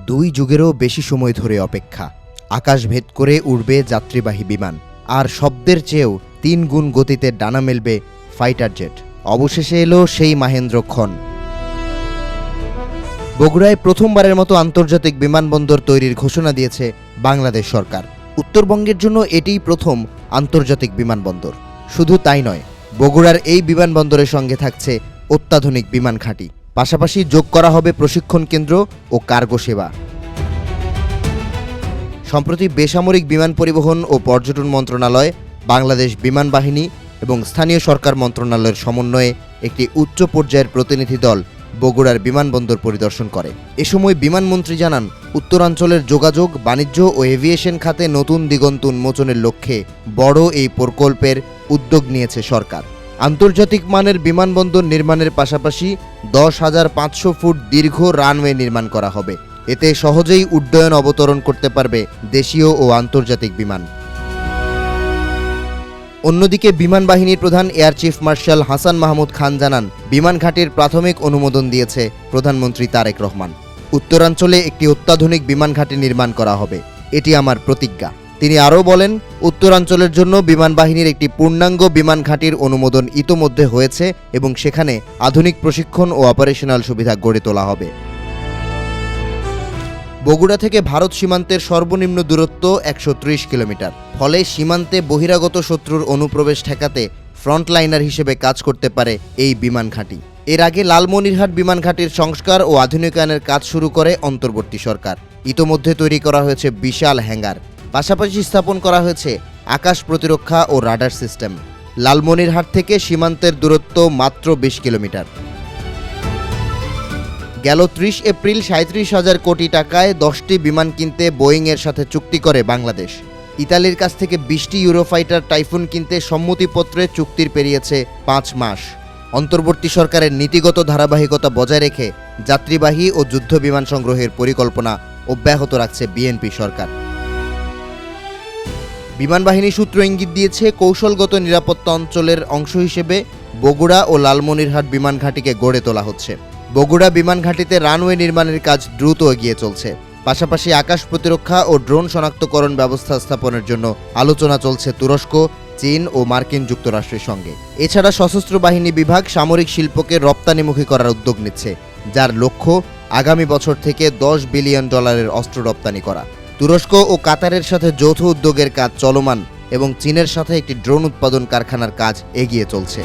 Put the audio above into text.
2 যুগেরও বেশি সময় ধরে অপেক্ষা। আকাশ ভেদ করে উড়বে যাত্রীবাহী বিমান, আর শব্দের চেয়েও 3 গুণ গতিতে ডানা মেলবে ফাইটার জেট। অবশেষে এলো সেই মাহেন্দ্রক্ষণ। বগুড়ায় প্রথমবারের মতো আন্তর্জাতিক বিমানবন্দর তৈরির ঘোষণা দিয়েছে বাংলাদেশ সরকার। উত্তরবঙ্গের জন্য এটিই প্রথম আন্তর্জাতিক বিমানবন্দর। শুধু তাই নয়, বগুড়ার এই বিমানবন্দরের সঙ্গে থাকছে অত্যাধুনিক বিমান ঘাঁটি, পাশাপাশি যোগ করা হবে প্রশিক্ষণ কেন্দ্র ও কার্গো সেবা। সম্প্রতি বেসামরিক বিমান পরিবহন ও পর্যটন মন্ত্রণালয়, বাংলাদেশ বিমান বাহিনী এবং স্থানীয় সরকার মন্ত্রণালয়ের সমন্বয়ে একটি উচ্চ পর্যায়ের প্রতিনিধি দল বগুড়ার বিমানবন্দর পরিদর্শন করে। এ সময় বিমানমন্ত্রী জানান, উত্তরাঞ্চলের যোগাযোগ, বাণিজ্য ও এভিয়েশন খাতে নতুন দিগন্ত উন্মোচনের লক্ষ্যে বড় এই প্রকল্পের উদ্যোগ নিয়েছে সরকার। আন্তর্জাতিক মানের বিমানবন্দর নির্মাণের পাশাপাশি 10,500 ফুট দীর্ঘ রানওয়ে নির্মাণ করা হবে। এতে সহজেই উড্ডয়ন অবতরণ করতে পারবে দেশীয় ও আন্তর্জাতিক বিমান। অন্যদিকে বিমান বাহিনীর প্রধান air chief marshal Hasan Mahmud Khan জানান, বিমান ঘাঁটির প্রাথমিক অনুমোদন দিয়েছে প্রধানমন্ত্রী তারেক রহমান। উত্তরাঞ্চলে একটি অত্যাধুনিক বিমান ঘাঁটি নির্মাণ করা হবে, এটি আমার প্রতিজ্ঞা। তিনি আরও বলেন, উত্তরাঞ্চলের জন্য বিমান বাহিনীর একটি পূর্ণাঙ্গ বিমান ঘাঁটির অনুমোদন ইতোমধ্যে হয়েছে এবং সেখানে আধুনিক প্রশিক্ষণ ও অপারেশনাল সুবিধা গড়ে তোলা হবে। বগুড়া থেকে ভারত সীমান্তের সর্বনিম্ন দূরত্ব 130 কিলোমিটার। ফলে সীমান্তে বহিরাগত শত্রুর অনুপ্রবেশ ঠেকাতে ফ্রন্টলাইনার হিসেবে কাজ করতে পারে এই বিমান ঘাঁটি। এর আগে লালমনিরহাট বিমান ঘাঁটির সংস্কার ও আধুনিকায়নের কাজ শুরু করে অন্তর্বর্তী সরকার। ইতোমধ্যে তৈরি করা হয়েছে বিশাল হ্যাঙ্গার, পাশাপাশি স্থাপন করা হয়েছে আকাশ প্রতিরক্ষা ও রাডার সিস্টেম। লালমনিরহাট থেকে সীমান্তের দূরত্ব মাত্র 20 কিলোমিটার। গেল 30 এপ্রিল 37,000 কোটি টাকায় 10টি বিমান কিনতে বোয়িংয়ের সাথে চুক্তি করে বাংলাদেশ। ইতালির কাছ থেকে 20টি ইউরোফাইটার টাইফুন কিনতে সম্মতিপত্রে চুক্তির পেরিয়েছে 5 মাস। অন্তর্বর্তী সরকারের নীতিগত ধারাবাহিকতা বজায় রেখে যাত্রীবাহী ও যুদ্ধ বিমান সংগ্রহের পরিকল্পনা অব্যাহত রাখছে বিএনপি সরকার। বিমান বাহিনী সূত্র ইঙ্গিত দিয়েছে, কৌশলগত নিরাপত্তা অঞ্চলের অংশ হিসেবে বগুড়া ও লালমনিরহাট বিমান ঘাঁটিকে গড়ে তোলা হচ্ছে। বগুড়া বিমান ঘাঁটিতে রানওয়ে নির্মাণের কাজ দ্রুত এগিয়ে চলছে। পাশাপাশি আকাশ প্রতিরক্ষা ও ড্রোন শনাক্তকরণ ব্যবস্থা স্থাপনের জন্য আলোচনা চলছে তুরস্ক, চীন ও মার্কিন যুক্তরাষ্ট্রের সঙ্গে। এছাড়া সশস্ত্র বাহিনী বিভাগ সামরিক শিল্পকে রপ্তানিমুখী করার উদ্যোগ নিচ্ছে, যার লক্ষ্য আগামী বছর থেকে $10 বিলিয়ন অস্ত্র রপ্তানি করা। তুরস্ক ও কাতারের সাথে যৌথ উদ্যোগের কাজ চলমান এবং চীনের সাথে একটি ড্রোন উৎপাদন কারখানার কাজ এগিয়ে চলছে।